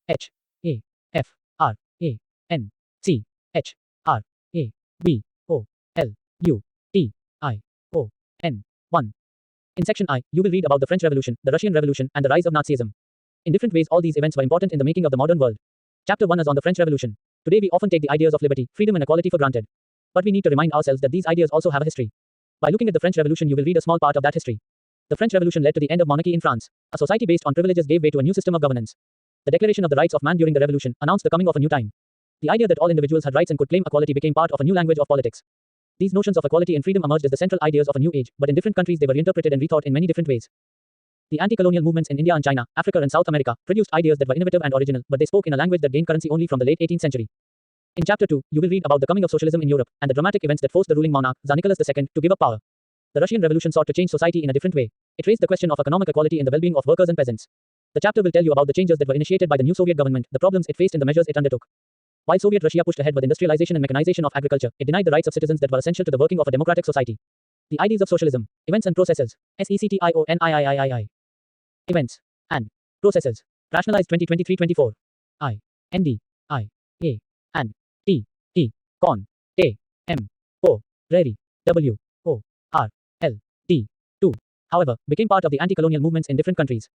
H A F R A N C H R A B O L U T I O N 1. In section I, you will read about the French Revolution, the Russian Revolution, and the rise of Nazism. In different ways, all these events were important in the making of the modern world. Chapter 1 is on the French Revolution. Today we often take the ideas of liberty, freedom and equality for granted. But we need to remind ourselves that these ideas also have a history. By looking at the French Revolution, you will read a small part of that history. The French Revolution led to the end of monarchy in France. A society based on privileges gave way to a new system of governance. The Declaration of the Rights of Man during the Revolution announced the coming of a new time. The idea that all individuals had rights and could claim equality became part of a new language of politics. These notions of equality and freedom emerged as the central ideas of a new age, but in different countries they were reinterpreted and rethought in many different ways. The anti-colonial movements in India and China, Africa and South America produced ideas that were innovative and original, but they spoke in a language that gained currency only from the late 18th century. In Chapter 2, you will read about the coming of socialism in Europe, and the dramatic events that forced the ruling monarch, Tsar Nicholas II, to give up power. The Russian Revolution sought to change society in a different way. It raised the question of economic equality and the well-being of workers and peasants. The chapter will tell you about the changes that were initiated by the new Soviet government, the problems it faced and the measures it undertook. While Soviet Russia pushed ahead with industrialization and mechanization of agriculture, it denied the rights of citizens that were essential to the working of a democratic society. The ideas of socialism, events and processes, SECTIONIIII. Events and processes. Rationalized 2023-24. I. ND. I. A. And. T. T. Con. T. M. O. Rary. W. O. R. L. T. 2. However, became part of the anti-colonial movements in different countries.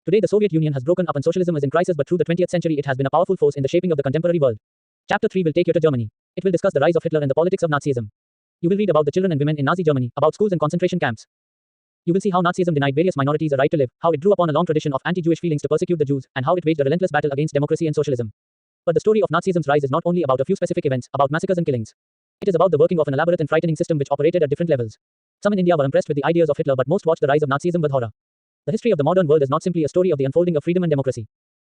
Today the Soviet Union has broken up and socialism is in crisis, but through the 20th century it has been a powerful force in the shaping of the contemporary world. Chapter 3 will take you to Germany. It will discuss the rise of Hitler and the politics of Nazism. You will read about the children and women in Nazi Germany, about schools and concentration camps. You will see how Nazism denied various minorities a right to live, how it drew upon a long tradition of anti-Jewish feelings to persecute the Jews, and how it waged a relentless battle against democracy and socialism. But the story of Nazism's rise is not only about a few specific events, about massacres and killings. It is about the working of an elaborate and frightening system which operated at different levels. Some in India were impressed with the ideas of Hitler, but most watched the rise of Nazism with horror. The history of the modern world is not simply a story of the unfolding of freedom and democracy.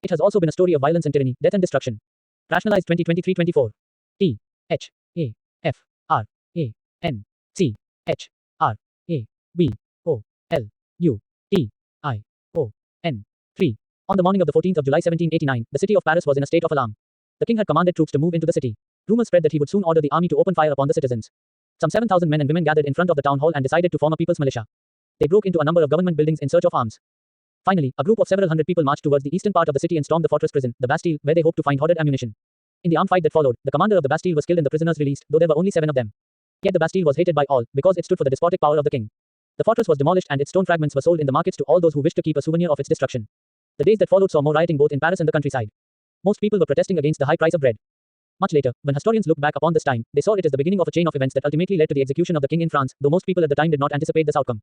It has also been a story of violence and tyranny, death and destruction. Rationalized 2023-24. T. H. A. F. R. A. N. C. H. R. A. B. O. L. U. T. I. O. N. 3. On the morning of the 14th of July 1789, the city of Paris was in a state of alarm. The king had commanded troops to move into the city. Rumors spread that he would soon order the army to open fire upon the citizens. Some 7,000 men and women gathered in front of the town hall and decided to form a people's militia. They broke into a number of government buildings in search of arms. Finally, a group of several hundred people marched towards the eastern part of the city and stormed the fortress prison, the Bastille, where they hoped to find hoarded ammunition. In the armed fight that followed, the commander of the Bastille was killed and the prisoners released, though there were only 7 of them. Yet the Bastille was hated by all, because it stood for the despotic power of the king. The fortress was demolished and its stone fragments were sold in the markets to all those who wished to keep a souvenir of its destruction. The days that followed saw more rioting both in Paris and the countryside. Most people were protesting against the high price of bread. Much later, when historians look back upon this time, they saw it as the beginning of a chain of events that ultimately led to the execution of the king in France, though most people at the time did not anticipate this outcome.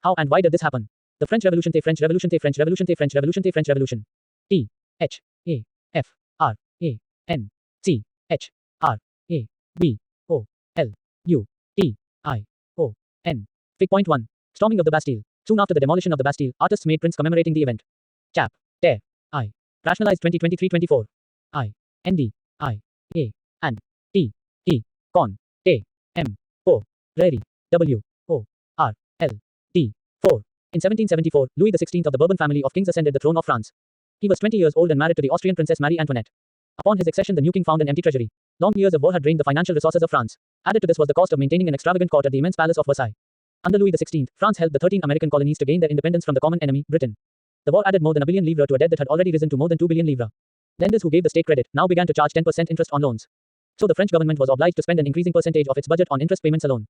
How and why did this happen? The French Revolution, the French Revolution, the French Revolution, the French Revolution, the French Revolution. T. H. A. F. R. A. N. C. H. R. A. B. O. L. U. T. I. O. N. Fig. Point 1. Storming of the Bastille. Soon after the demolition of the Bastille, artists made prints commemorating the event. Chap. Ter. I. Rationalized 2023-24. I. ND. I. A. And. T. T. Con. T. M. O. Rary. W. O. R. L. T. 4. In 1774, Louis XVI of the Bourbon family of kings ascended the throne of France. He was 20 years old and married to the Austrian princess Marie Antoinette. Upon his accession, the new king found an empty treasury. Long years of war had drained the financial resources of France. Added to this was the cost of maintaining an extravagant court at the immense palace of Versailles. Under Louis XVI, France held the 13 American colonies to gain their independence from the common enemy, Britain. The war added more than $1 billion to a debt that had already risen to more than $2 billion. Lenders who gave the state credit now began to charge 10% interest on loans. So the French government was obliged to spend an increasing percentage of its budget on interest payments alone.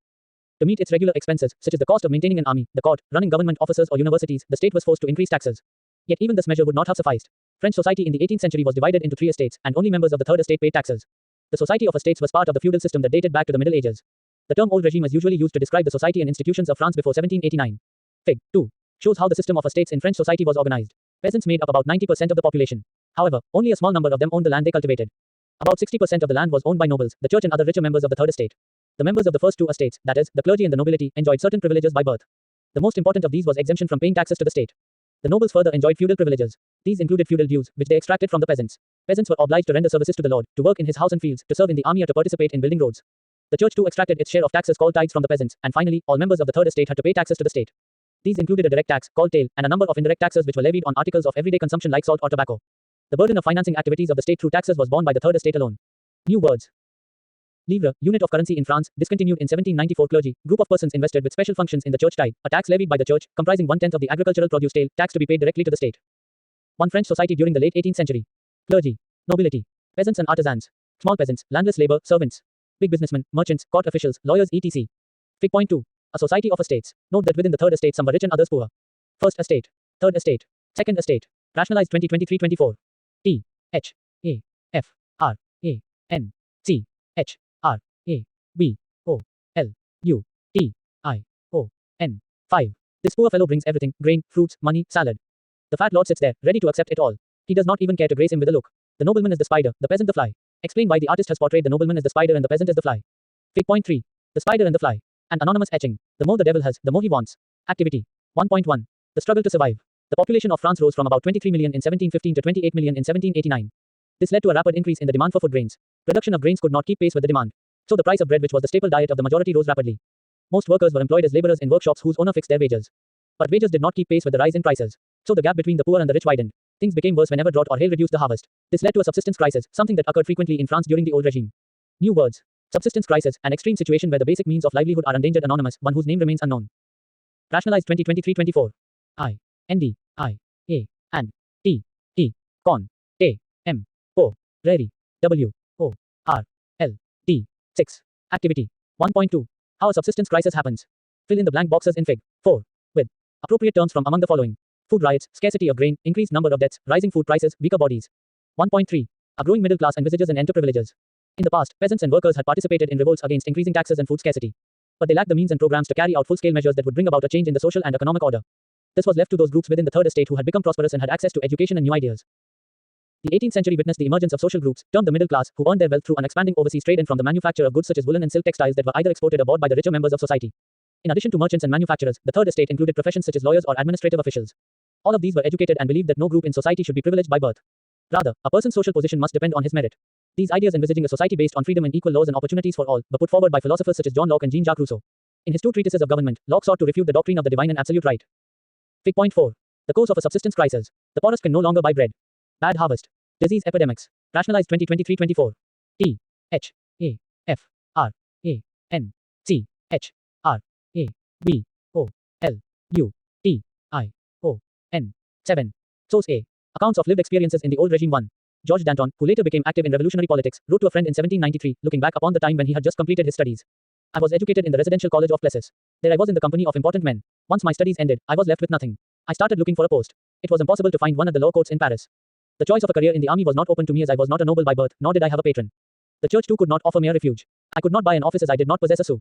To meet its regular expenses, such as the cost of maintaining an army, the court, running government offices or universities, the state was forced to increase taxes. Yet even this measure would not have sufficed. French society in the 18th century was divided into 3 estates, and only members of the third estate paid taxes. The society of estates was part of the feudal system that dated back to the Middle Ages. The term old regime is usually used to describe the society and institutions of France before 1789. Fig. 2. Shows how the system of estates in French society was organized. Peasants made up about 90% of the population. However, only a small number of them owned the land they cultivated. About 60% of the land was owned by nobles, the church and other richer members of the third estate. The members of the first 2 estates, that is, the clergy and the nobility, enjoyed certain privileges by birth. The most important of these was exemption from paying taxes to the state. The nobles further enjoyed feudal privileges. These included feudal dues, which they extracted from the peasants. Peasants were obliged to render services to the lord, to work in his house and fields, to serve in the army or to participate in building roads. The church too extracted its share of taxes called tithes from the peasants, and finally, all members of the third estate had to pay taxes to the state. These included a direct tax, called taille, and a number of indirect taxes which were levied on articles of everyday consumption like salt or tobacco. The burden of financing activities of the state through taxes was borne by the third estate alone. New words. Livre, unit of currency in France, discontinued in 1794. Clergy, group of persons invested with special functions in the church tithe, a tax levied by the church, comprising 1/10 of the agricultural produce taille, tax to be paid directly to the state. 1 French society during the late 18th century. clergy, nobility, peasants and artisans, small peasants, landless labor, servants, big businessmen, merchants, court officials, lawyers, etc. Fig. Point 2. A society of estates. Note that within the third estate some were rich and others poor. First estate, third estate, second estate. Rationalized 2023-24. T H A F R A N C H R A B O L U T I O N. 5. This poor fellow brings everything: grain, fruits, money, salad. The fat lord sits there, ready to accept it all. He does not even care to grace him with a look. The nobleman is the spider, the peasant the fly. Explain why the artist has portrayed the nobleman as the spider and the peasant as the fly. Fig. Point 3. The spider and the fly. An anonymous etching. The more the devil has, the more he wants. Activity. 1.1. The struggle to survive. The population of France rose from about 23 million in 1715 to 28 million in 1789. This led to a rapid increase in the demand for food grains. Production of grains could not keep pace with the demand. So the price of bread, which was the staple diet of the majority, rose rapidly. Most workers were employed as laborers in workshops whose owner fixed their wages. But wages did not keep pace with the rise in prices. So the gap between the poor and the rich widened. Things became worse whenever drought or hail reduced the harvest. This led to a subsistence crisis, something that occurred frequently in France during the old regime. New words. Subsistence crisis, an extreme situation where the basic means of livelihood are endangered. Anonymous, one whose name remains unknown. Rationalized 2023-24. I, N D, I, A, and T, T, con, T, M, O, rarely, W, O, R, L, T, 6. Activity. 1.2. How a subsistence crisis happens. Fill in the blank boxes in Fig. 4. With appropriate terms from among the following. Food riots, scarcity of grain, increased number of deaths, rising food prices, weaker bodies. 1.3. A growing middle class envisages an end to privileges. In the past, peasants and workers had participated in revolts against increasing taxes and food scarcity. But they lacked the means and programs to carry out full-scale measures that would bring about a change in the social and economic order. This was left to those groups within the third estate who had become prosperous and had access to education and new ideas. The 18th century witnessed the emergence of social groups, termed the middle class, who earned their wealth through an expanding overseas trade and from the manufacture of goods such as woolen and silk textiles that were either exported or bought by the richer members of society. In addition to merchants and manufacturers, the third estate included professions such as lawyers or administrative officials. All of these were educated and believed that no group in society should be privileged by birth. Rather, a person's social position must depend on his merit. These ideas, envisaging a society based on freedom and equal laws and opportunities for all, were put forward by philosophers such as John Locke and Jean-Jacques Rousseau. In his two treatises of government, Locke sought to refute the doctrine of the divine and absolute right. Fig. Point 4. The cause of a subsistence crisis. The poorest can no longer buy bread. Bad harvest. Disease epidemics. Rationalized 2023-24. T H A F R A N C H R A B O L U T I O N. 7. Source A. Accounts of lived experiences in the old regime. 1. George Danton, who later became active in revolutionary politics, wrote to a friend in 1793, looking back upon the time when he had just completed his studies. I was educated in the residential college of Plessis. There I was in the company of important men. Once my studies ended, I was left with nothing. I started looking for a post. It was impossible to find one at the law courts in Paris. The choice of a career in the army was not open to me as I was not a noble by birth, nor did I have a patron. The church too could not offer me a refuge. I could not buy an office as I did not possess a sou.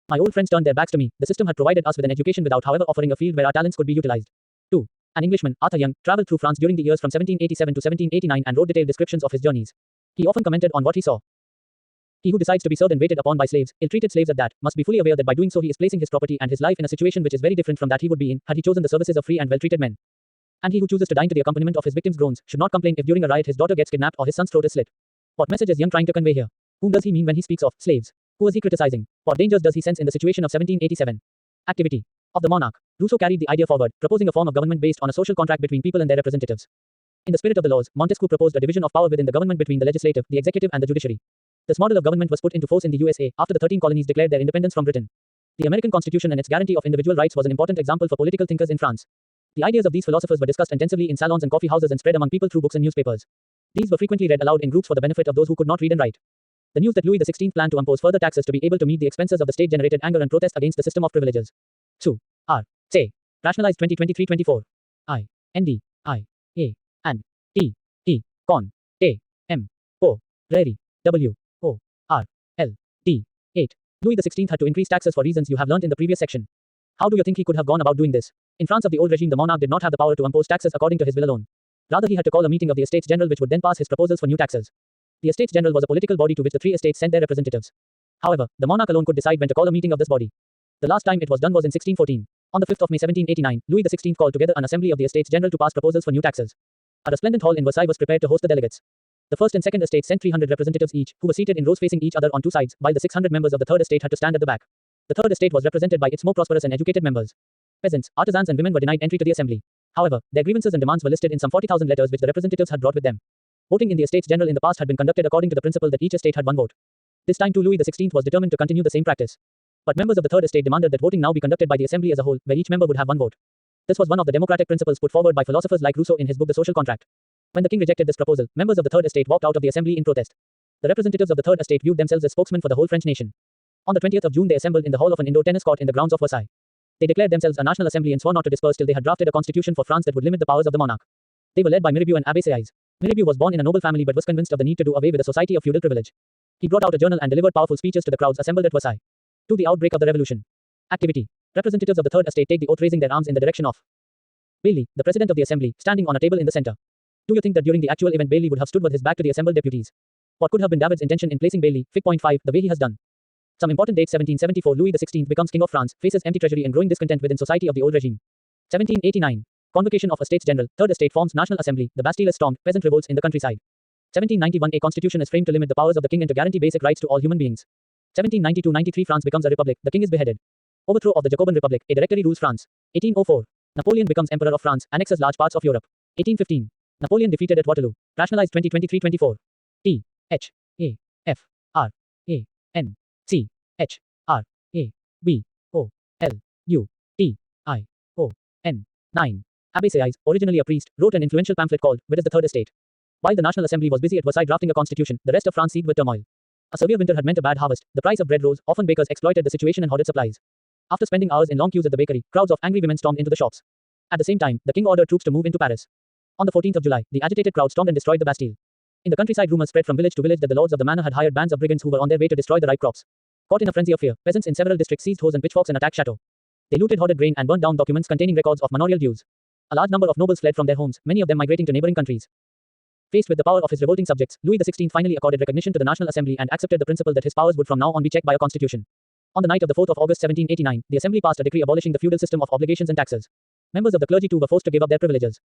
My old friends turned their backs to me. The system had provided us with an education without, however, offering a field where our talents could be utilized. 2. An Englishman, Arthur Young, traveled through France during the years from 1787 to 1789 and wrote detailed descriptions of his journeys. He often commented on what he saw. He who decides to be served and waited upon by slaves, ill-treated slaves at that, must be fully aware that by doing so he is placing his property and his life in a situation which is very different from that he would be in, had he chosen the services of free and well-treated men. And he who chooses to dine to the accompaniment of his victim's groans, should not complain if during a riot his daughter gets kidnapped or his son's throat is slit. What message is Young trying to convey here? Whom does he mean when he speaks of slaves? Who is he criticizing? What dangers does he sense in the situation of 1787? Activity of the monarch. Rousseau carried the idea forward, proposing a form of government based on a social contract between people and their representatives. In the spirit of the laws, Montesquieu proposed a division of power within the government between the legislative, the executive, and the judiciary. This model of government was put into force in the USA after the 13 colonies declared their independence from Britain. The American Constitution and its guarantee of individual rights was an important example for political thinkers in France. The ideas of these philosophers were discussed intensively in salons and coffee houses and spread among people through books and newspapers. These were frequently read aloud in groups for the benefit of those who could not read and write. The news that Louis XVI planned to impose further taxes to be able to meet the expenses of the state generated anger and protest against the system of privileges. Su. R. Say. Rationalized 2023-24. I. N. D. I. A. And. T. T. Con. T. M. O. Rarely. W. O. R. L. D. 8. Louis XVI had to increase taxes for reasons you have learnt in the previous section. How do you think he could have gone about doing this? In France of the old regime, the monarch did not have the power to impose taxes according to his will alone. Rather, he had to call a meeting of the Estates General which would then pass his proposals for new taxes. The Estates General was a political body to which the three estates sent their representatives. However, the monarch alone could decide when to call a meeting of this body. The last time it was done was in 1614. On the 5th of May 1789, Louis XVI called together an assembly of the Estates General to pass proposals for new taxes. A resplendent hall in Versailles was prepared to host the delegates. The first and second estate sent 300 representatives each, who were seated in rows facing each other on two sides, while the 600 members of the third estate had to stand at the back. The third estate was represented by its more prosperous and educated members. Peasants, artisans and women were denied entry to the assembly. However, their grievances and demands were listed in some 40,000 letters which the representatives had brought with them. Voting in the Estates General in the past had been conducted according to the principle that each estate had one vote. This time too Louis XVI was determined to continue the same practice. But members of the third estate demanded that voting now be conducted by the assembly as a whole, where each member would have one vote. This was one of the democratic principles put forward by philosophers like Rousseau in his book The Social Contract. When the king rejected this proposal, members of the Third Estate walked out of the assembly in protest. The representatives of the Third Estate viewed themselves as spokesmen for the whole French nation. On the 20th of June, they assembled in the hall of an indoor tennis court in the grounds of Versailles. They declared themselves a national assembly and swore not to disperse till they had drafted a constitution for France that would limit the powers of the monarch. They were led by Mirabeau and Abbé Sieyès. Mirabeau was born in a noble family but was convinced of the need to do away with a society of feudal privilege. He brought out a journal and delivered powerful speeches to the crowds assembled at Versailles. To the outbreak of the revolution. Activity. Representatives of the Third Estate take the oath raising their arms in the direction of Bailly, the president of the assembly, standing on a table in the center. Do you think that during the actual event Bailly would have stood with his back to the assembled deputies? What could have been David's intention in placing Bailly, Fig. 5, the way he has done? Some important dates: 1774, Louis XVI becomes king of France, faces empty treasury and growing discontent within society of the old regime. 1789. Convocation of Estates General, Third Estate forms National Assembly, the Bastille is stormed, peasant revolts in the countryside. 1791, a constitution is framed to limit the powers of the king and to guarantee basic rights to all human beings. 1792-93, France becomes a republic, the king is beheaded. Overthrow of the Jacobin Republic, a directory rules France. 1804. Napoleon becomes emperor of France, annexes large parts of Europe. 1815. Napoleon defeated at Waterloo. Rationalized 2023-24. T. H. A. F. R. A. N. C. H. R. A. B. O. L. U. T. I. O. N. 9. Abbé Sieyès, originally a priest, wrote an influential pamphlet called What is the Third Estate? While the National Assembly was busy at Versailles drafting a constitution, the rest of France seethed with turmoil. A severe winter had meant a bad harvest, the price of bread rose, often bakers exploited the situation and hoarded supplies. After spending hours in long queues at the bakery, crowds of angry women stormed into the shops. At the same time, the king ordered troops to move into Paris. On the 14th of July, the agitated crowd stormed and destroyed the Bastille. In the countryside, rumors spread from village to village that the lords of the manor had hired bands of brigands who were on their way to destroy the ripe crops. Caught in a frenzy of fear, peasants in several districts seized hoes and pitchforks and attacked chateaux. They looted hoarded grain and burned down documents containing records of manorial dues. A large number of nobles fled from their homes, many of them migrating to neighboring countries. Faced with the power of his revolting subjects, Louis XVI finally accorded recognition to the National Assembly and accepted the principle that his powers would from now on be checked by a constitution. On the night of the 4th of August 1789, the Assembly passed a decree abolishing the feudal system of obligations and taxes. Members of the clergy too were forced to give up their privileges.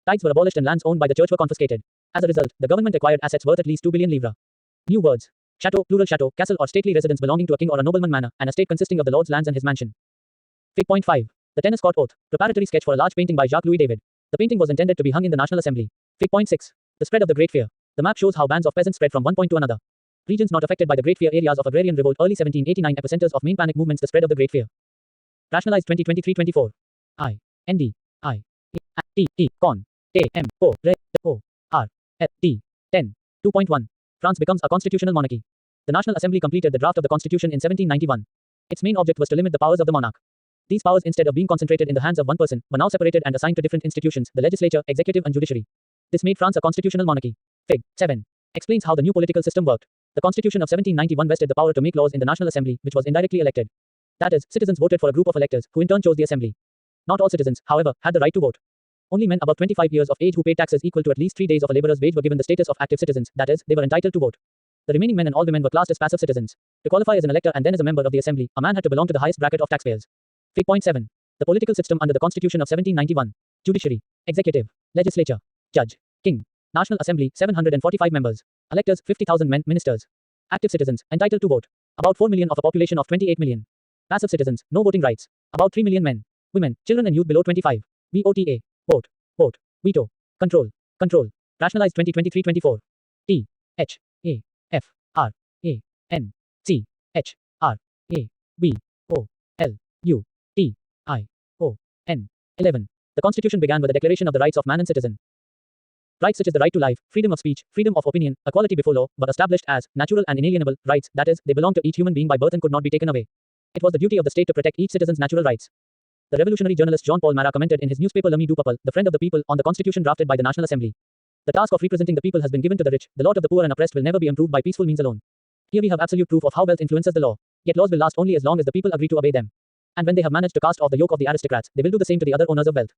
Tithes were abolished and lands owned by the church were confiscated. As a result, the government acquired assets worth at least 2 billion livres. New words. Chateau, plural chateau, castle or stately residence belonging to a king or a nobleman manor, an estate consisting of the lord's lands and his mansion. Fig. 5. The tennis court oath. Preparatory sketch for a large painting by Jacques-Louis David. The painting was intended to be hung in the National Assembly. Fig. 6. The spread of the Great Fear. The map shows how bands of peasants spread from one point to another. Regions not affected by the Great Fear: areas of agrarian revolt, early 1789, epicenters of main panic movements, the spread of the Great Fear. Rationalized 2023-24. I. N. D. I. T. T. Con. T. M. O. Re. O. R. F. T. 10. 2.1. France becomes a constitutional monarchy. The National Assembly completed the draft of the Constitution in 1791. Its main object was to limit the powers of the monarch. These powers, instead of being concentrated in the hands of one person, were now separated and assigned to different institutions, the legislature, executive and judiciary. This made France a constitutional monarchy. Fig. 7. Explains how the new political system worked. The Constitution of 1791 vested the power to make laws in the National Assembly, which was indirectly elected. That is, citizens voted for a group of electors, who in turn chose the Assembly. Not all citizens, however, had the right to vote. Only men above 25 years of age who paid taxes equal to at least 3 days of a laborer's wage were given the status of active citizens, that is, they were entitled to vote. The remaining men and all women were classed as passive citizens. To qualify as an elector and then as a member of the Assembly, a man had to belong to the highest bracket of taxpayers. Fig. 7. The political system under the Constitution of 1791. Judiciary. Executive. Legislature. Judge. King. National Assembly, 745 members. Electors, 50,000 men, ministers. Active citizens, entitled to vote. About 4 million of a population of 28 million. Passive citizens, no voting rights. About 3 million men. Women, children and youth below 25. VOTA. Vote. Vote. Veto. Control. Control. Rationalized 2023-24. T. H. A. F. R. A. N. C. H. R. A. B. O. L. U. T. I. O. N. 11. The Constitution began with a declaration of the rights of man and citizen. Rights such as the right to life, freedom of speech, freedom of opinion, equality before law, were established as natural and inalienable rights, that is, they belong to each human being by birth and could not be taken away. It was the duty of the state to protect each citizen's natural rights. The revolutionary journalist Jean-Paul Marat commented in his newspaper L'Ami du Peuple, the friend of the people, on the constitution drafted by the National Assembly. The task of representing the people has been given to the rich, the lot of the poor and oppressed will never be improved by peaceful means alone. Here we have absolute proof of how wealth influences the law. Yet laws will last only as long as the people agree to obey them. And when they have managed to cast off the yoke of the aristocrats, they will do the same to the other owners of wealth.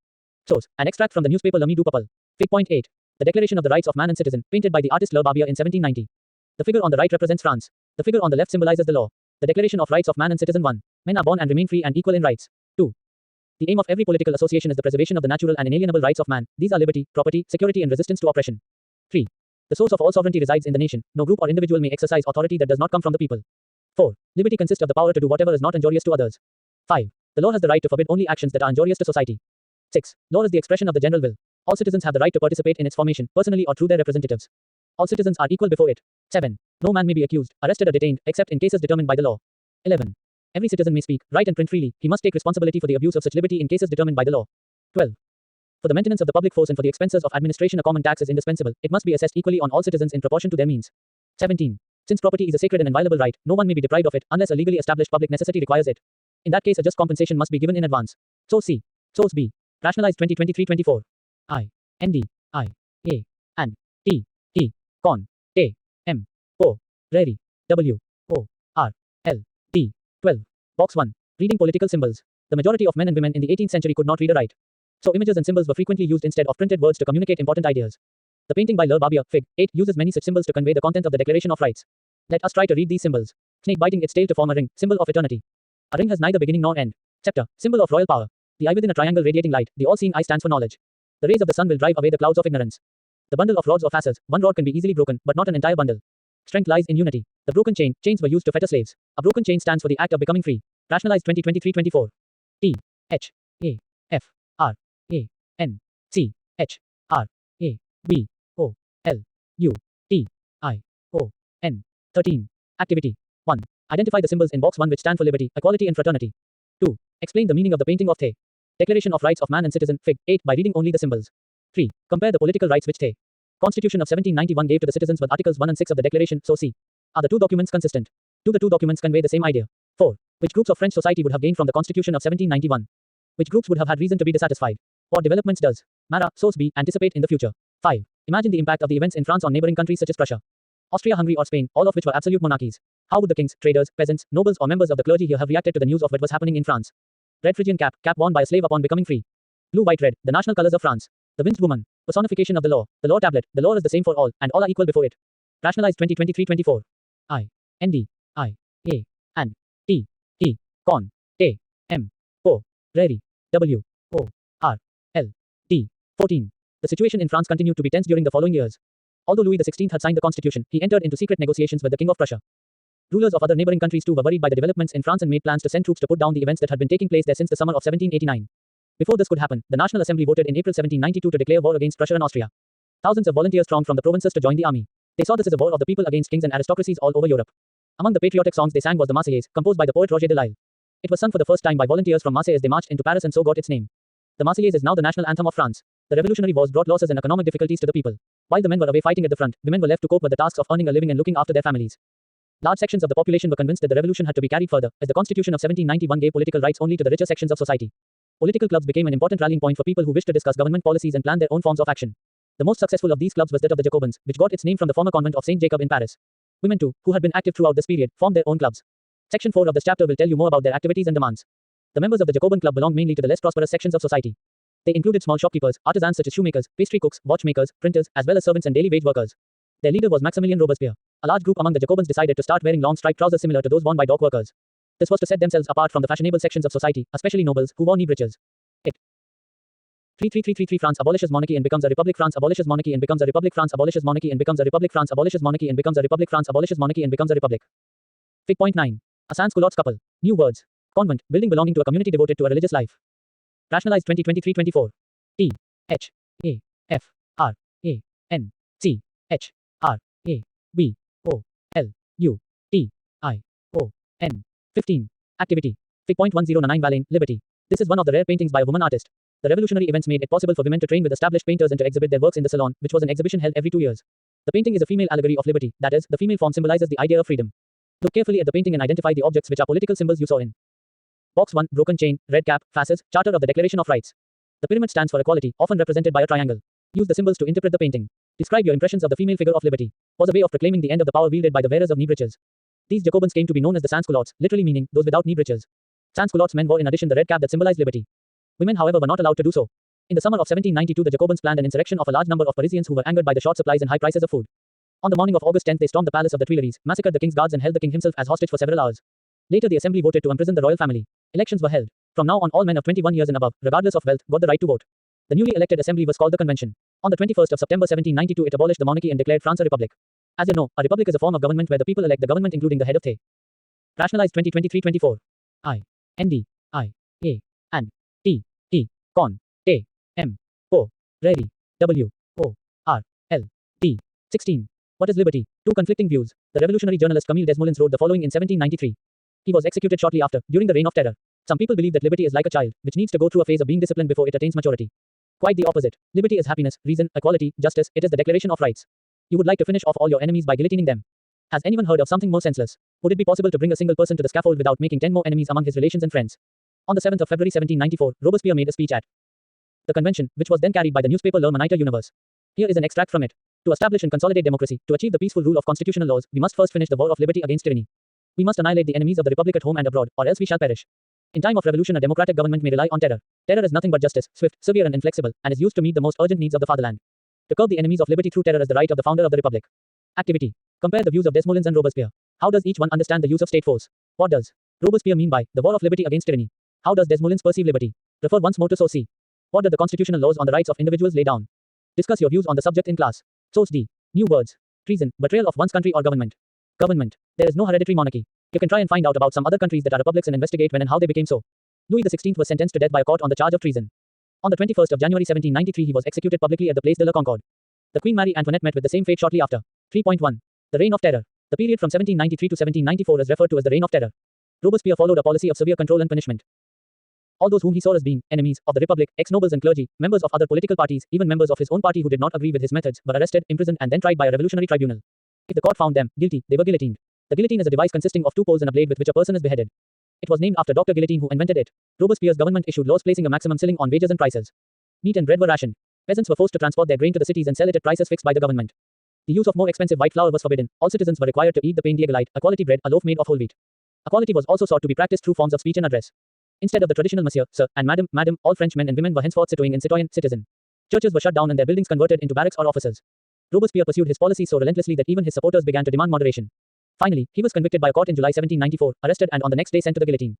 Source: an extract from the newspaper L'Ami du Peuple. Fig. 8. The Declaration of the Rights of Man and Citizen, painted by the artist Le Barbier in 1790. The figure on the right represents France. The figure on the left symbolizes the law. The Declaration of Rights of Man and Citizen. 1. Men are born and remain free and equal in rights. 2. The aim of every political association is the preservation of the natural and inalienable rights of man. These are liberty, property, security and resistance to oppression. 3. The source of all sovereignty resides in the nation. No group or individual may exercise authority that does not come from the people. 4. Liberty consists of the power to do whatever is not injurious to others. 5. The law has the right to forbid only actions that are injurious to society. 6. Law is the expression of the general will. All citizens have the right to participate in its formation, personally or through their representatives. All citizens are equal before it. 7. No man may be accused, arrested or detained, except in cases determined by the law. 11. Every citizen may speak, write and print freely. He must take responsibility for the abuse of such liberty in cases determined by the law. 12. For the maintenance of the public force and for the expenses of administration, a common tax is indispensable. It must be assessed equally on all citizens in proportion to their means. 17. Since property is a sacred and inviolable right, no one may be deprived of it unless a legally established public necessity requires it. In that case, a just compensation must be given in advance. Source C. Source B. Rationalized 2023-24. I. ND. I. A. And. T. T. Con. T. M. O. Rary. W. O. R. L. T. 12. Box 1. Reading political symbols. The majority of men and women in the 18th century could not read or write. So images and symbols were frequently used instead of printed words to communicate important ideas. The painting by Le Barbier, Fig. 8, uses many such symbols to convey the content of the Declaration of Rights. Let us try to read these symbols. Snake biting its tail to form a ring, symbol of eternity. A ring has neither beginning nor end. Scepter, symbol of royal power. The eye within a triangle radiating light, the all-seeing eye stands for knowledge. The rays of the sun will drive away the clouds of ignorance. The bundle of rods or facets, one rod can be easily broken, but not an entire bundle. Strength lies in unity. The broken chain, chains were used to fetter slaves. A broken chain stands for the act of becoming free. Rationalized 2023-24. T. H. A. F. R. A. N. C. H. R. A. B. O. L. U. T. I. O. N. 13. Activity. 1. Identify the symbols in box 1 which stand for liberty, equality and fraternity. 2. Explain the meaning of the painting of The Declaration of Rights of Man and Citizen, Fig. 8, by reading only the symbols. 3. Compare the political rights which The Constitution of 1791 gave to the citizens with Articles 1 and 6 of the Declaration, so see. Are the two documents consistent? Do the two documents convey the same idea? 4. Which groups of French society would have gained from the Constitution of 1791? Which groups would have had reason to be dissatisfied? What developments does Mara, source B, anticipate in the future? 5. Imagine the impact of the events in France on neighboring countries such as Prussia, Austria-Hungary or Spain, all of which were absolute monarchies. How would the kings, traders, peasants, nobles or members of the clergy here have reacted to the news of what was happening in France? Red Phrygian cap, cap worn by a slave upon becoming free. Blue, white, red, the national colors of France. The winged woman, personification of the law tablet, the law is the same for all, and all are equal before it. Rationalized 2023-24. I. ND. I. A. And. T. T. Con. T. M. O. Rary. W. O. R. L. T. 14. The situation in France continued to be tense during the following years. Although Louis XVI had signed the constitution, he entered into secret negotiations with the King of Prussia. Rulers of other neighboring countries too were worried by the developments in France and made plans to send troops to put down the events that had been taking place there since the summer of 1789. Before this could happen, the National Assembly voted in April 1792 to declare war against Prussia and Austria. Thousands of volunteers thronged from the provinces to join the army. They saw this as a war of the people against kings and aristocracies all over Europe. Among the patriotic songs they sang was the Marseillaise, composed by the poet Roger de Lisle. It was sung for the first time by volunteers from Marseille as they marched into Paris and so got its name. The Marseillaise is now the national anthem of France. The Revolutionary Wars brought losses and economic difficulties to the people. While the men were away fighting at the front, women were left to cope with the tasks of earning a living and looking after their families. Large sections of the population were convinced that the revolution had to be carried further, as the Constitution of 1791 gave political rights only to the richer sections of society. Political clubs became an important rallying point for people who wished to discuss government policies and plan their own forms of action. The most successful of these clubs was that of the Jacobins, which got its name from the former convent of Saint Jacob in Paris. Women too, who had been active throughout this period, formed their own clubs. Section 4 of this chapter will tell you more about their activities and demands. The members of the Jacobin club belonged mainly to the less prosperous sections of society. They included small shopkeepers, artisans such as shoemakers, pastry cooks, watchmakers, printers, as well as servants and daily wage workers. Their leader was Maximilien Robespierre. A large group among the Jacobins decided to start wearing long striped trousers similar to those worn by dock workers. This was to set themselves apart from the fashionable sections of society, especially nobles, who wore knee breeches. 3333 France abolishes monarchy and becomes a republic. France abolishes monarchy and becomes a republic. France abolishes monarchy and becomes a republic. France abolishes monarchy and becomes a republic. France abolishes monarchy and becomes a republic. Fig. Point 9. A sans-culottes couple. New words. Convent, building belonging to a community devoted to a religious life. Rationalized 2023-24. T. H. A. F. R. A. N. C. H. R. A. B. O. L. U. T. I. O. N. 15. Activity. Fig. Point 1099 Valane, Liberty. This is one of the rare paintings by a woman artist. The revolutionary events made it possible for women to train with established painters and to exhibit their works in the salon, which was an exhibition held every 2 years. The painting is a female allegory of liberty, that is, the female form symbolizes the idea of freedom. Look carefully at the painting and identify the objects which are political symbols you saw in Box 1, broken chain, red cap, facets, Charter of the Declaration of Rights. The pyramid stands for equality, often represented by a triangle. Use the symbols to interpret the painting. Describe your impressions of the female figure of liberty. Was a way of proclaiming the end of the power wielded by the wearers of knee breeches. These Jacobins came to be known as the sans-culottes, literally meaning those without knee breeches. Sans-culottes men wore in addition the red cap that symbolized liberty. Women, however, were not allowed to do so. In the summer of 1792, the Jacobins planned an insurrection of a large number of Parisians who were angered by the short supplies and high prices of food. On the morning of August 10th, they stormed the palace of the Tuileries, massacred the king's guards and held the king himself as hostage for several hours. Later, the assembly voted to imprison the royal family. Elections were held. From now on, all men of 21 years and above, regardless of wealth, got the right to vote. The newly elected assembly was called the Convention. On the 21st of September 1792, it abolished the monarchy and declared France a republic. As you know, a republic is a form of government where the people elect the government including the head of the. Rationalized 2023-24. I. ND. I. A. And. T. T. Con. T. M. O. Rary. W. O. R. L. T. 16. What is liberty? Two conflicting views. The revolutionary journalist Camille Desmoulins wrote the following in 1793. He was executed shortly after, during the Reign of Terror. Some people believe that liberty is like a child, which needs to go through a phase of being disciplined before it attains maturity. Quite the opposite. Liberty is happiness, reason, equality, justice, it is the declaration of rights. You would like to finish off all your enemies by guillotining them. Has anyone heard of something more senseless? Would it be possible to bring a single person to the scaffold without making 10 more enemies among his relations and friends? On the 7th of February 1794, Robespierre made a speech at the convention, which was then carried by the newspaper Le Moniteur Universe. Here is an extract from it. To establish and consolidate democracy, to achieve the peaceful rule of constitutional laws, we must first finish the war of liberty against tyranny. We must annihilate the enemies of the republic at home and abroad, or else we shall perish. In time of revolution, a democratic government may rely on terror. Terror is nothing but justice, swift, severe and inflexible, and is used to meet the most urgent needs of the fatherland. To curb the enemies of liberty through terror is the right of the founder of the republic. Activity. Compare the views of Desmoulins and Robespierre. How does each one understand the use of state force? What does Robespierre mean by the war of liberty against tyranny? How does Desmoulins perceive liberty? Refer once more to Source C. What did the constitutional laws on the rights of individuals lay down? Discuss your views on the subject in class. Source D. New words. Treason, betrayal of one's country or government. Government. There is no hereditary monarchy. You can try and find out about some other countries that are republics and investigate when and how they became so. Louis XVI was sentenced to death by a court on the charge of treason. On the 21st of January 1793 he was executed publicly at the Place de la Concorde. The Queen Marie Antoinette met with the same fate shortly after. 3.1. The Reign of Terror. The period from 1793 to 1794 is referred to as the Reign of Terror. Robespierre followed a policy of severe control and punishment. All those whom he saw as being enemies of the republic, ex-nobles and clergy, members of other political parties, even members of his own party who did not agree with his methods, were arrested, imprisoned and then tried by a revolutionary tribunal. If the court found them guilty, they were guillotined. The guillotine is a device consisting of two poles and a blade with which a person is beheaded. It was named after Dr. Guillotine who invented it. Robespierre's government issued laws placing a maximum ceiling on wages and prices. Meat and bread were rationed. Peasants were forced to transport their grain to the cities and sell it at prices fixed by the government. The use of more expensive white flour was forbidden. All citizens were required to eat the pain d'Égalite, a quality bread, a loaf made of whole wheat. Equality was also sought to be practiced through forms of speech and address. Instead of the traditional monsieur, sir, and madame, all French men and women were henceforth citoyen and citoyen, citizen. Churches were shut down and their buildings converted into barracks or offices. Robespierre pursued his policy so relentlessly that even his supporters began to demand moderation. Finally, he was convicted by a court in July 1794, arrested and on the next day sent to the guillotine.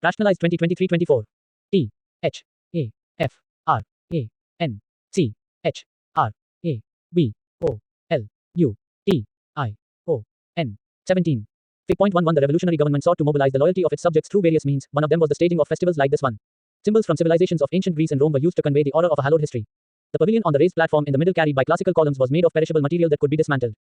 Rationalized 2023-24. T. H. A. F. R. A. N. C. H. R. A. B. O. L. U. T. I. O. N. 17. Fig.11 The revolutionary government sought to mobilize the loyalty of its subjects through various means. One of them was the staging of festivals like this one. Symbols from civilizations of ancient Greece and Rome were used to convey the aura of a hallowed history. The pavilion on the raised platform in the middle carried by classical columns was made of perishable material that could be dismantled.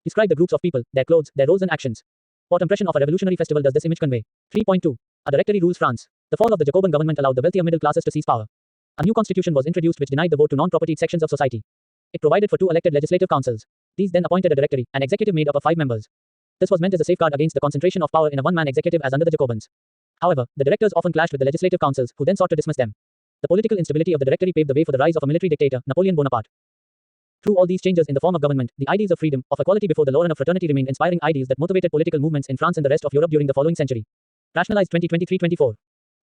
Describe the groups of people, their clothes, their roles and actions. What impression of a revolutionary festival does this image convey? 3.2. A directory rules France. The fall of the Jacobin government allowed the wealthier middle classes to seize power. A new constitution was introduced which denied the vote to non-propertied sections of society. It provided for 2 elected legislative councils. These then appointed a directory, an executive made up of 5 members. This was meant as a safeguard against the concentration of power in a one-man executive as under the Jacobins. However, the directors often clashed with the legislative councils, who then sought to dismiss them. The political instability of the directory paved the way for the rise of a military dictator, Napoleon Bonaparte. Through all these changes in the form of government, the ideals of freedom, of equality before the law and of fraternity remained inspiring ideals that motivated political movements in France and the rest of Europe during the following century. Rationalized 2023-24.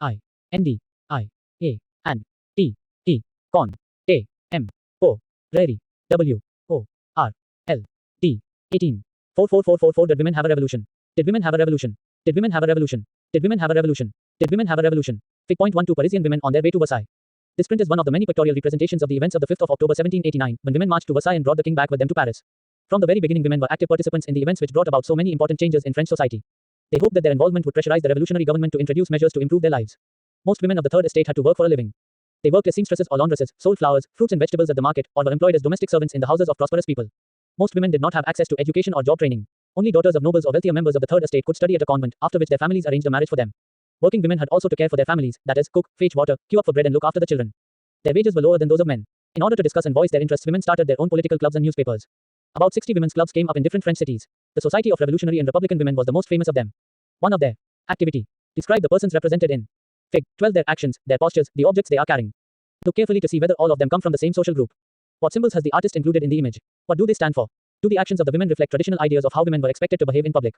I. N. D. I. A. And. T. T. Con. T. M. O. Rary. W. O. R. L. T. 18. 44444 Did women have a revolution? Did women have a revolution? Did women have a revolution? Did women have a revolution? Did women have a revolution? Fig.12 Parisian women on their way to Versailles. This print is one of the many pictorial representations of the events of the 5th of October 1789, when women marched to Versailles and brought the king back with them to Paris. From the very beginning women were active participants in the events which brought about so many important changes in French society. They hoped that their involvement would pressurize the revolutionary government to introduce measures to improve their lives. Most women of the Third Estate had to work for a living. They worked as seamstresses or laundresses, sold flowers, fruits and vegetables at the market, or were employed as domestic servants in the houses of prosperous people. Most women did not have access to education or job training. Only daughters of nobles or wealthier members of the Third Estate could study at a convent, after which their families arranged a marriage for them. Working women had also to care for their families, that is, cook, fetch water, queue up for bread and look after the children. Their wages were lower than those of men. In order to discuss and voice their interests, women started their own political clubs and newspapers. About 60 women's clubs came up in different French cities. The Society of Revolutionary and Republican Women was the most famous of them. One of their activity. Describe the persons represented in Fig. 12 Their actions, their postures, the objects they are carrying. Look carefully to see whether all of them come from the same social group. What symbols has the artist included in the image? What do they stand for? Do the actions of the women reflect traditional ideas of how women were expected to behave in public?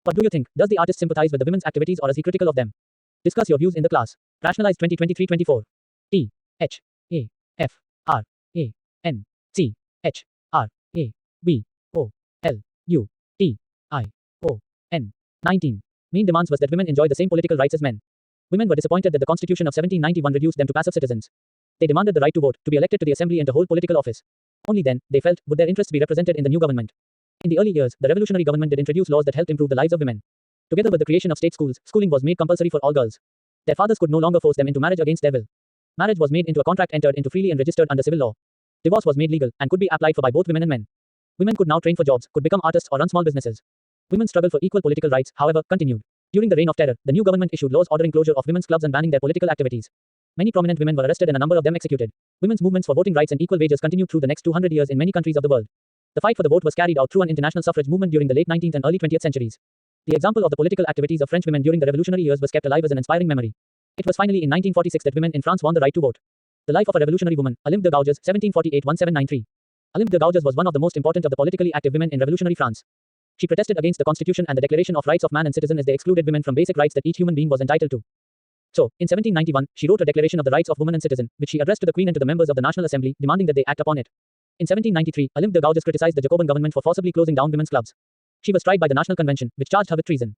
What do you think? Does the artist sympathize with the women's activities or is he critical of them? Discuss your views in the class. Rationalize 2023-24. T. H. A. F. R. A. N. C. H. R. A. B. O. L. U. T. I. O. N. 19. Main demands was that women enjoy the same political rights as men. Women were disappointed that the Constitution of 1791 reduced them to passive citizens. They demanded the right to vote, to be elected to the assembly and to hold political office. Only then, they felt, would their interests be represented in the new government. In the early years, the revolutionary government did introduce laws that helped improve the lives of women. Together with the creation of state schools, schooling was made compulsory for all girls. Their fathers could no longer force them into marriage against their will. Marriage was made into a contract entered into freely and registered under civil law. Divorce was made legal, and could be applied for by both women and men. Women could now train for jobs, could become artists or run small businesses. Women's struggle for equal political rights, however, continued. During the Reign of Terror, the new government issued laws ordering closure of women's clubs and banning their political activities. Many prominent women were arrested and a number of them executed. Women's movements for voting rights and equal wages continued through the next 200 years in many countries of the world. The fight for the vote was carried out through an international suffrage movement during the late 19th and early 20th centuries. The example of the political activities of French women during the revolutionary years was kept alive as an inspiring memory. It was finally in 1946 that women in France won the right to vote. The life of a revolutionary woman, Olympe de Gouges, 1748-1793. Olympe de Gouges was one of the most important of the politically active women in revolutionary France. She protested against the Constitution and the Declaration of Rights of Man and Citizen as they excluded women from basic rights that each human being was entitled to. So, in 1791, she wrote a Declaration of the Rights of Woman and Citizen, which she addressed to the Queen and to the members of the National Assembly, demanding that they act upon it. In 1793, Olympe de Gouges criticized the Jacobin government for forcibly closing down women's clubs. She was tried by the National Convention, which charged her with treason.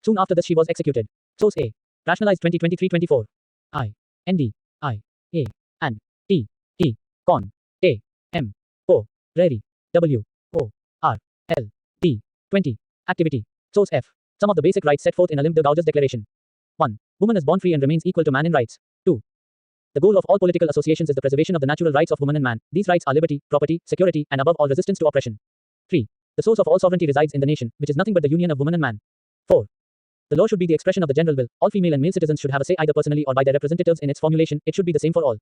Soon after this she was executed. Source A. Rationalized 2023-24. I. N. D. I. A. And. T. T. Con. T. M. O. Rary. W. O. R. L. D. 20. Activity. Source F. Some of the basic rights set forth in Olympe de Gouges Declaration. 1. Woman is born free and remains equal to man in rights. 2. The goal of all political associations is the preservation of the natural rights of woman and man. These rights are liberty, property, security, and above all resistance to oppression. 3. The source of all sovereignty resides in the nation, which is nothing but the union of woman and man. 4. The law should be the expression of the general will. All female and male citizens should have a say either personally or by their representatives in its formulation. It should be the same for all.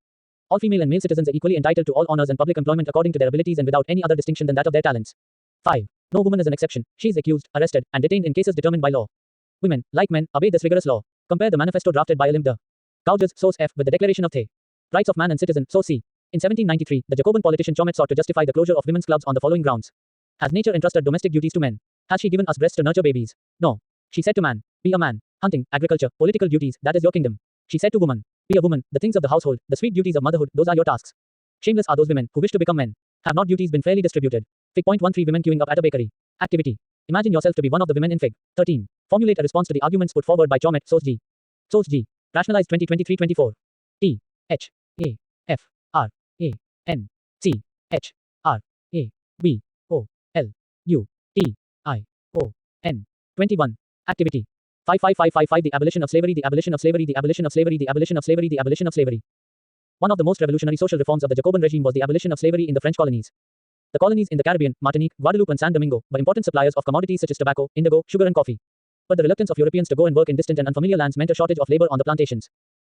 All female and male citizens are equally entitled to all honors and public employment according to their abilities and without any other distinction than that of their talents. 5. No woman is an exception. She is accused, arrested, and detained in cases determined by law. Women, like men, obey this rigorous law. Compare the manifesto drafted by Olympe de Gouges, source F, with the Declaration of the Rights of Man and Citizen, source C. In 1793, the Jacobin politician Chomet sought to justify the closure of women's clubs on the following grounds. Has nature entrusted domestic duties to men? Has she given us breasts to nurture babies? No. She said to man, be a man. Hunting, agriculture, political duties, that is your kingdom. She said to woman, be a woman, the things of the household, the sweet duties of motherhood, those are your tasks. Shameless are those women who wish to become men. Have not duties been fairly distributed? Fig. 13 Women queuing up at a bakery. Activity. Imagine yourself to be one of the women in Fig. 13. Formulate a response to the arguments put forward by Chomet, source G. Source G. Rationalized 2023-24. T. H. A. F. R. A. N. C. H. R. A. B. O. L. U. T. I. O. N. 21. Activity. 55555 The abolition of slavery, the abolition of slavery, the abolition of slavery, the abolition of slavery, the abolition of slavery. One of the most revolutionary social reforms of the Jacobin regime was the abolition of slavery in the French colonies. The colonies in the Caribbean, Martinique, Guadeloupe and San Domingo, were important suppliers of commodities such as tobacco, indigo, sugar and coffee. But the reluctance of Europeans to go and work in distant and unfamiliar lands meant a shortage of labor on the plantations.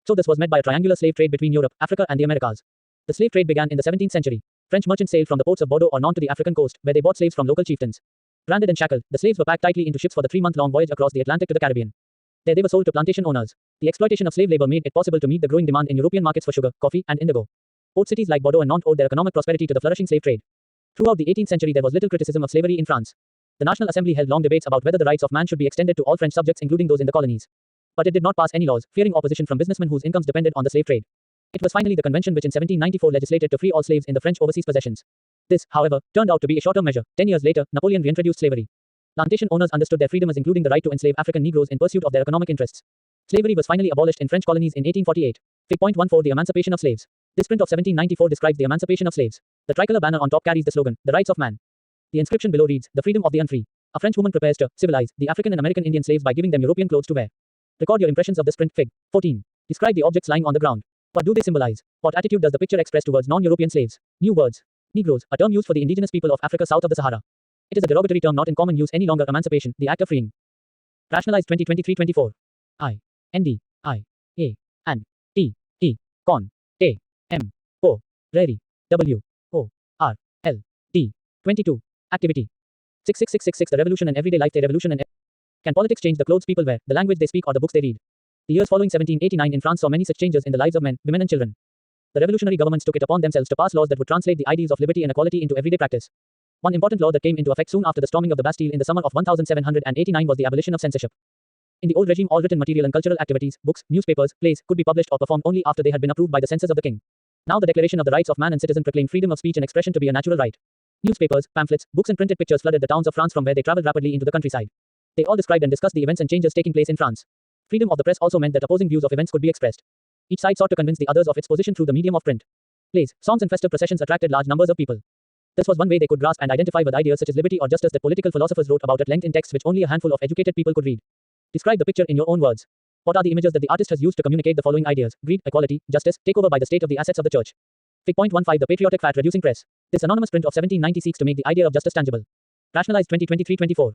So this was met by a triangular slave trade between Europe, Africa and the Americas. The slave trade began in the 17th century. French merchants sailed from the ports of Bordeaux or Nantes to the African coast, where they bought slaves from local chieftains. Branded and shackled, the slaves were packed tightly into ships for the 3-month-long voyage across the Atlantic to the Caribbean. There they were sold to plantation owners. The exploitation of slave labor made it possible to meet the growing demand in European markets for sugar, coffee, and indigo. Port cities like Bordeaux and Nantes owed their economic prosperity to the flourishing slave trade. Throughout the 18th century there was little criticism of slavery in France. The National Assembly held long debates about whether the rights of man should be extended to all French subjects including those in the colonies. But it did not pass any laws, fearing opposition from businessmen whose incomes depended on the slave trade. It was finally the convention which in 1794 legislated to free all slaves in the French overseas possessions. This, however, turned out to be a short-term measure. 10 years later, Napoleon reintroduced slavery. Plantation owners understood their freedom as including the right to enslave African Negroes in pursuit of their economic interests. Slavery was finally abolished in French colonies in 1848. Fig. 14 The emancipation of slaves. This print of 1794 describes the emancipation of slaves. The tricolor banner on top carries the slogan, the rights of man. The inscription below reads, the freedom of the unfree. A French woman prepares to civilize the African and American Indian slaves by giving them European clothes to wear. Record your impressions of this print. Fig. 14. Describe the objects lying on the ground. What do they symbolize? What attitude does the picture express towards non-European slaves? New words. Negroes, a term used for the indigenous people of Africa south of the Sahara. It is a derogatory term not in common use any longer. Emancipation, the act of freeing. Rationalized 2023-24. I. N. D. I. A. And. T. T. Con. T. M. O. Rary. W. O. R. L. D. 22. Activity. 66666 The revolution and everyday life. The revolution and Can politics change the clothes people wear, the language they speak or the books they read? The years following 1789 in France saw many such changes in the lives of men, women and children. The revolutionary governments took it upon themselves to pass laws that would translate the ideals of liberty and equality into everyday practice. One important law that came into effect soon after the storming of the Bastille in the summer of 1789 was the abolition of censorship. In the old regime, all written material and cultural activities, books, newspapers, plays, could be published or performed only after they had been approved by the censors of the king. Now the Declaration of the Rights of Man and Citizen proclaimed freedom of speech and expression to be a natural right. Newspapers, pamphlets, books and printed pictures flooded the towns of France from where they traveled rapidly into the countryside. They all described and discussed the events and changes taking place in France. Freedom of the press also meant that opposing views of events could be expressed. Each side sought to convince the others of its position through the medium of print. Plays, songs and festive processions attracted large numbers of people. This was one way they could grasp and identify with ideas such as liberty or justice that political philosophers wrote about at length in texts which only a handful of educated people could read. Describe the picture in your own words. What are the images that the artist has used to communicate the following ideas? Greed, equality, justice, takeover by the state of the assets of the church. Fig. 15 The patriotic fat-reducing press. This anonymous print of 1790 seeks to make the idea of justice tangible. Rationalized 2023-24.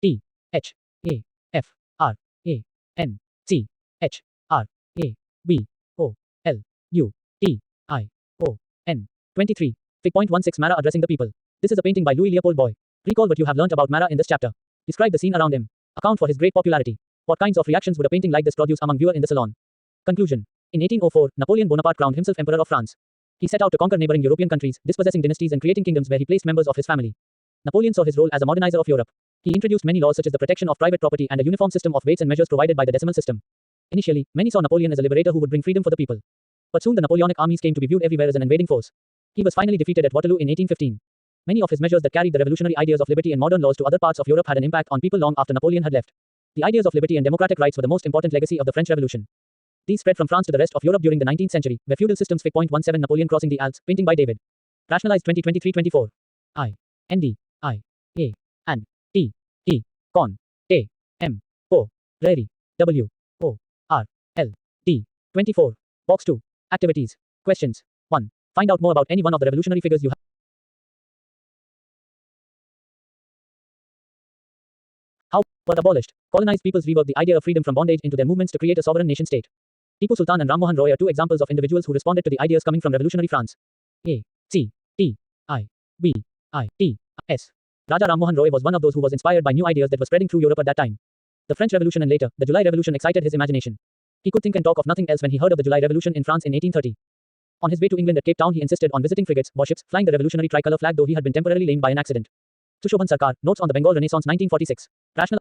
T. H. A. F. R. A. N. C. H. R. A. B. O. L. U. T. I. O. N. 23. Fig. 16 Marat addressing the people. This is a painting by Louis Leopold Boy. Recall what you have learnt about Marat in this chapter. Describe the scene around him. Account for his great popularity. What kinds of reactions would a painting like this produce among viewers in the salon? Conclusion. In 1804, Napoleon Bonaparte crowned himself Emperor of France. He set out to conquer neighboring European countries, dispossessing dynasties and creating kingdoms where he placed members of his family. Napoleon saw his role as a modernizer of Europe. He introduced many laws such as the protection of private property and a uniform system of weights and measures provided by the decimal system. Initially, many saw Napoleon as a liberator who would bring freedom for the people. But soon the Napoleonic armies came to be viewed everywhere as an invading force. He was finally defeated at Waterloo in 1815. Many of his measures that carried the revolutionary ideas of liberty and modern laws to other parts of Europe had an impact on people long after Napoleon had left. The ideas of liberty and democratic rights were the most important legacy of the French Revolution. These spread from France to the rest of Europe during the 19th century, where feudal systems. Fig. 17 Napoleon crossing the Alps, painting by David. Rationalized 2023-24. I. N. D. I. A. And. T. E. Con. T. M. O. Rary. W. O. R. L. T. 24. Box 2. Activities. Questions. 1. Find out more about any one of the revolutionary figures you have. How were abolished? Colonized peoples reworked the idea of freedom from bondage into their movements to create a sovereign nation state. Tipu Sultan and Ram Mohan Roy are two examples of individuals who responded to the ideas coming from revolutionary France. A. C. T. I. B. I. T. S. Raja Ram Mohan Roy was one of those who was inspired by new ideas that were spreading through Europe at that time. The French Revolution and later, the July Revolution excited his imagination. He could think and talk of nothing else when he heard of the July Revolution in France in 1830. On his way to England at Cape Town, he insisted on visiting frigates, warships, flying the revolutionary tricolour flag, though he had been temporarily lamed by an accident. Sushobhan Sarkar, Notes on the Bengal Renaissance 1946. Rational